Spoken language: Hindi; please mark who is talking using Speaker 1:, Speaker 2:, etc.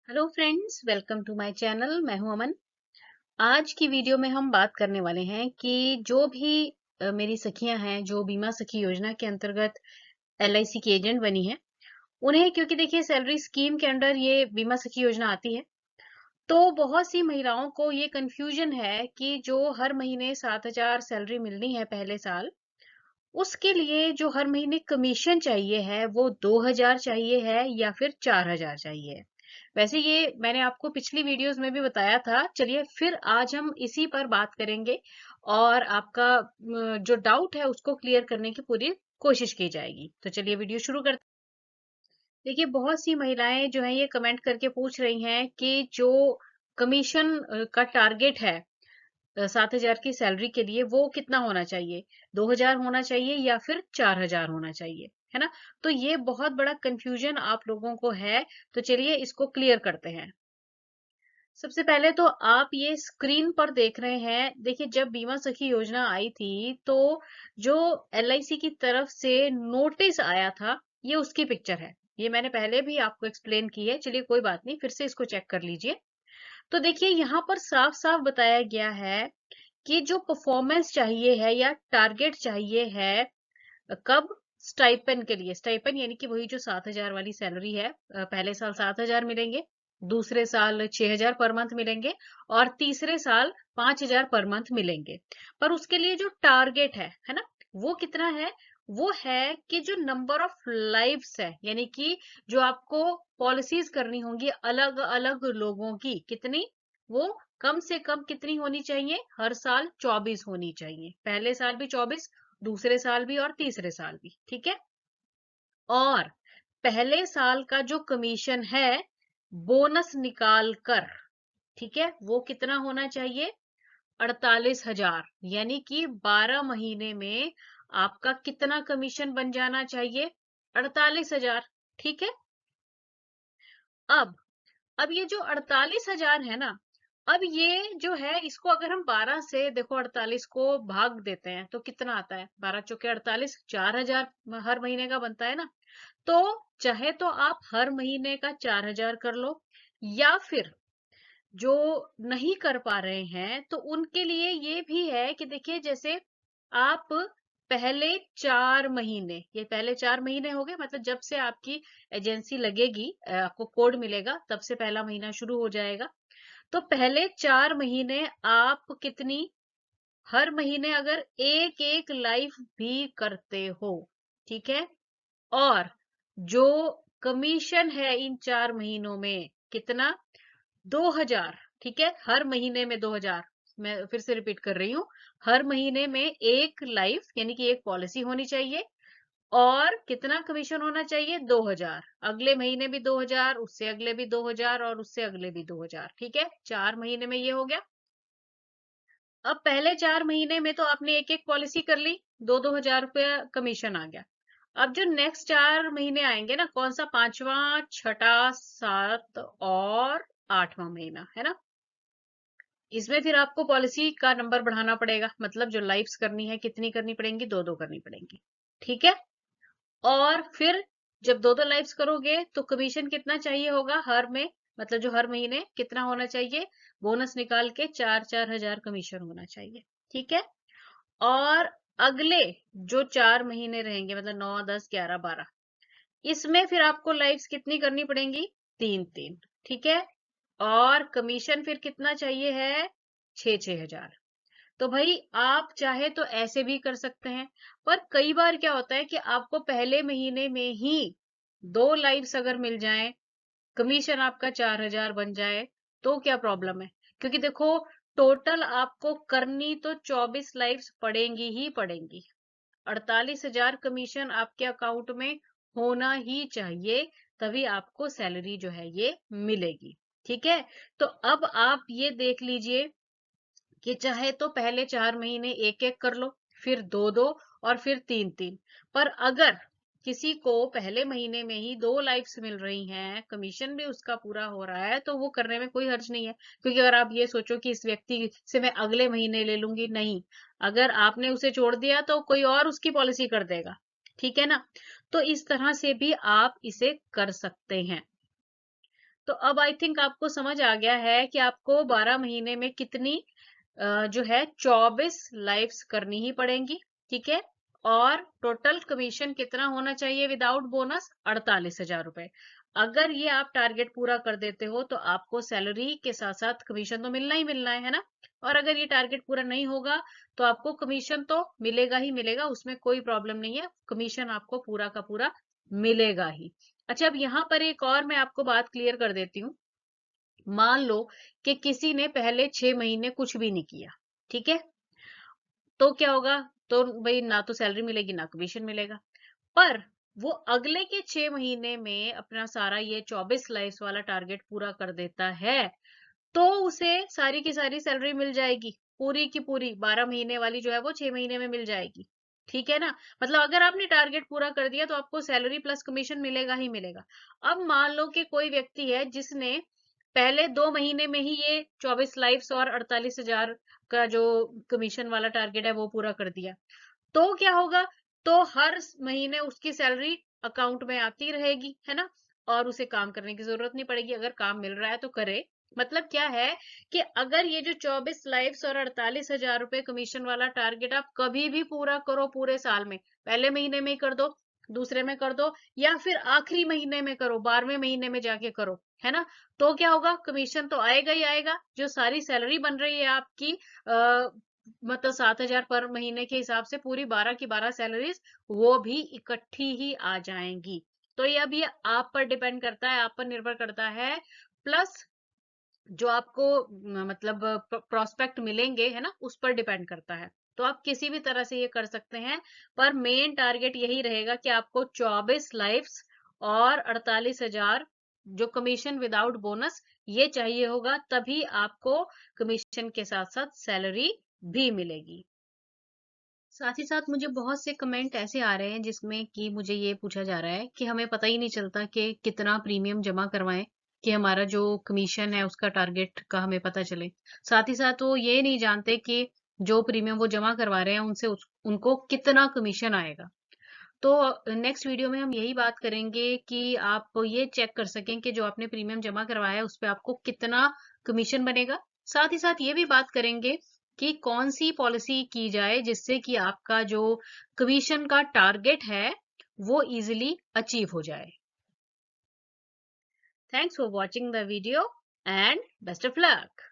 Speaker 1: Hello friends, welcome to my channel. मैं हूं अमन। आज की वीडियो में हम बात करने वाले हैं कि जो भी मेरी सखियां हैं जो बीमा सखी योजना के अंतर्गत एलआईसी की एजेंट बनी है उन्हें, क्योंकि देखिए सैलरी स्कीम के अंडर ये बीमा सखी योजना आती है, तो बहुत सी महिलाओं को ये कंफ्यूजन है कि जो हर महीने 7,000 सैलरी मिलनी है पहले साल, उसके लिए जो हर महीने कमीशन चाहिए है वो 2,000 चाहिए है या फिर 4,000 चाहिए है। वैसे ये मैंने आपको पिछली वीडियोस में भी बताया था। चलिए फिर आज हम इसी पर बात करेंगे और आपका जो डाउट है उसको क्लियर करने की पूरी कोशिश की जाएगी। तो चलिए वीडियो शुरू करते हैं। देखिए बहुत सी महिलाएं जो है ये कमेंट करके पूछ रही हैं कि जो कमीशन का टारगेट है 7,000 की सैलरी के लिए, वो कितना होना चाहिए? 2,000 होना चाहिए या फिर 4,000 होना चाहिए, है ना? तो ये बहुत बड़ा कंफ्यूजन आप लोगों को है। तो चलिए इसको क्लियर करते हैं। सबसे पहले तो आप ये स्क्रीन पर देख रहे हैं। देखिए जब बीमा सखी योजना आई थी तो जो एलआईसी की तरफ से नोटिस आया था, ये उसकी पिक्चर है। ये मैंने पहले भी आपको एक्सप्लेन की है। चलिए कोई बात नहीं, फिर से इसको चेक कर लीजिए। तो देखिए यहाँ पर साफ साफ बताया गया है कि जो परफॉर्मेंस चाहिए है या टारगेट चाहिए है, कब? स्टाइपेंड के लिए। स्टाइपेंड यानी कि वही जो 7,000 वाली सैलरी है। पहले साल 7,000 मिलेंगे, दूसरे साल 6,000 पर मंथ मिलेंगे और तीसरे साल 5,000 पर मंथ मिलेंगे। पर उसके लिए जो टारगेट है ना, वो कितना है? वो है कि जो नंबर ऑफ लाइव्स है, यानी कि जो आपको पॉलिसीज करनी होंगी अलग अलग लोगों की, कितनी? वो कम से कम कितनी होनी चाहिए? हर साल 24 होनी चाहिए। पहले साल भी 24, दूसरे साल भी और तीसरे साल भी। ठीक है। और पहले साल का जो कमीशन है बोनस निकाल कर, ठीक है, वो कितना होना चाहिए? 48,000। यानी कि 12 महीने में आपका कितना कमीशन बन जाना चाहिए? 48,000। ठीक है। अब अब ये जो 48,000 है ना, अब ये जो है इसको अगर हम 12 से, देखो 48 को भाग देते हैं तो कितना आता है? 12 चौके 48, 4,000 हर महीने का बनता है ना। तो चाहे तो आप हर महीने का 4,000 कर लो, या फिर जो नहीं कर पा रहे हैं तो उनके लिए ये भी है कि देखिए जैसे आप पहले 4 महीने, ये पहले 4 महीने हो गए, मतलब जब से आपकी एजेंसी लगेगी, आपको कोड मिलेगा, तब से पहला महीना शुरू हो जाएगा। तो पहले 4 महीने आप कितनी, हर महीने अगर एक एक लाइफ भी करते हो, ठीक है, और जो कमीशन है इन 4 महीनों में कितना? 2,000। ठीक है, हर महीने में 2,000। मैं फिर से रिपीट कर रही हूँ। हर महीने में एक लाइफ यानी कि एक पॉलिसी होनी चाहिए और कितना कमीशन होना चाहिए? 2,000। अगले महीने भी 2,000, उससे अगले भी 2,000 और उससे अगले भी 2,000। ठीक है, 4 महीने में ये हो गया। अब पहले 4 महीने में तो आपने एक एक पॉलिसी कर ली, 2-2 हजार रुपया कमीशन आ गया। अब जो नेक्स्ट 4 महीने आएंगे ना, कौन सा? पांचवा, छठा, सात और आठवां महीना, है ना। इसमें फिर आपको पॉलिसी का नंबर बढ़ाना पड़ेगा, मतलब जो लाइफ्स करनी है कितनी करनी पड़ेंगी? दो दो करनी पड़ेंगी। ठीक है। और फिर जब दो दो लाइफ्स करोगे तो कमीशन कितना चाहिए होगा हर में, मतलब जो हर महीने कितना होना चाहिए? बोनस निकाल के 4-4 हजार कमीशन होना चाहिए। ठीक है। और अगले जो 4 महीने रहेंगे, मतलब 9, 10, 11, 12, इसमें फिर आपको लाइफ्स कितनी करनी पड़ेंगी? 3-3। ठीक है। और कमीशन फिर कितना चाहिए है? 6-6 हजार। तो भाई आप चाहे तो ऐसे भी कर सकते हैं, पर कई बार क्या होता है कि आपको पहले महीने में ही 2 लाइव्स अगर मिल जाएं, कमीशन आपका 4,000 बन जाए, तो क्या प्रॉब्लम है? क्योंकि देखो टोटल आपको करनी तो 24 लाइव्स पड़ेंगी ही पड़ेंगी। 48,000 कमीशन आपके अकाउंट में होना ही चाहिए, तभी आपको सैलरी जो है ये मिलेगी। ठीक है। तो अब आप ये देख लीजिए कि चाहे तो पहले 4 महीने एक एक कर लो, फिर दो दो और फिर 3-3। पर अगर किसी को पहले महीने में ही 2 लाइफ्स मिल रही हैं, कमीशन भी उसका पूरा हो रहा है, तो वो करने में कोई हर्ज नहीं है। क्योंकि अगर आप ये सोचो कि इस व्यक्ति से मैं अगले महीने ले लूंगी, नहीं, अगर आपने उसे छोड़ दिया तो कोई और उसकी पॉलिसी कर देगा। ठीक है ना। तो इस तरह से भी आप इसे कर सकते हैं। तो अब आई थिंक आपको समझ आ गया है कि आपको 12 महीने में कितनी जो है 24 लाइव्स करनी ही पड़ेंगी, ठीक है। और टोटल कमीशन कितना होना चाहिए विदाउट बोनस? 48,000 रुपए। अगर ये आप टारगेट पूरा कर देते हो तो आपको सैलरी के साथ साथ कमीशन तो मिलना ही मिलना है ना। और अगर ये टारगेट पूरा नहीं होगा तो आपको कमीशन तो मिलेगा ही मिलेगा, उसमें कोई प्रॉब्लम नहीं है, कमीशन आपको पूरा का पूरा मिलेगा ही। अच्छा, अब यहाँ पर एक और मैं आपको बात क्लियर कर देती हूँ। मान लो कि किसी ने पहले 6 महीने कुछ भी नहीं किया, ठीक है, तो क्या होगा? तो भाई ना तो सैलरी मिलेगी ना कमीशन मिलेगा। पर वो अगले के 6 महीने में अपना सारा ये 24 लाइव्स वाला टारगेट पूरा कर देता है, तो उसे सारी की सारी सैलरी मिल जाएगी, पूरी की पूरी 12 महीने वाली जो है वो 6 महीने में मिल जाएगी, ठीक है ना। मतलब अगर आपने टारगेट पूरा कर दिया तो आपको सैलरी प्लस कमीशन मिलेगा ही मिलेगा। अब मान लो कि कोई व्यक्ति है जिसने पहले 2 महीने में ही ये 24 लाइव्स और 48,000 का जो कमीशन वाला टारगेट है वो पूरा कर दिया, तो क्या होगा? तो हर महीने उसकी सैलरी अकाउंट में आती रहेगी, है ना। और उसे काम करने की जरूरत नहीं पड़ेगी, अगर काम मिल रहा है तो करे। मतलब क्या है कि अगर ये जो 24 लाइव्स और 48,000 रुपए कमीशन वाला टारगेट आप कभी भी पूरा करो पूरे साल में, पहले महीने में ही कर दो, दूसरे में कर दो, या फिर आखिरी महीने में करो, 12वें महीने में जाके करो, है ना, तो क्या होगा? कमीशन तो आएगा ही आएगा। जो सारी सैलरी बन रही है आपकी मतलब 7,000 पर महीने के हिसाब से, पूरी 12 की 12 सैलरीज वो भी इकट्ठी ही आ जाएंगी। तो ये अब ये आप पर डिपेंड करता है, आप पर निर्भर करता है। प्लस जो आपको मतलब प्रोस्पेक्ट मिलेंगे, है ना, उस पर डिपेंड करता है। तो आप किसी भी तरह से ये कर सकते हैं, पर मेन टारगेट यही रहेगा कि आपको 24 लाइफ्स और 48,000 जो कमीशन विदाउट बोनस ये चाहिए होगा, तभी आपको कमीशन के साथ साथ सैलरी भी मिलेगी। साथ ही साथ मुझे बहुत से कमेंट ऐसे आ रहे हैं जिसमें कि मुझे ये पूछा जा रहा है कि हमें पता ही नहीं चलता कि कितना प्रीमियम जमा करवाएं कि हमारा जो कमीशन है उसका टारगेट का हमें पता चले। साथ ही साथ वो ये नहीं जानते कि जो प्रीमियम वो जमा करवा रहे हैं उनसे उनको कितना कमीशन आएगा। तो नेक्स्ट वीडियो में हम यही बात करेंगे कि आप ये चेक कर सकें कि जो आपने प्रीमियम जमा करवाया है उस पे आपको कितना कमीशन बनेगा। साथ ही साथ ये भी बात करेंगे कि कौन सी पॉलिसी की जाए जिससे कि आपका जो कमीशन का टारगेट है वो इजीली अचीव हो जाए। Thanks for watching the video and best of luck.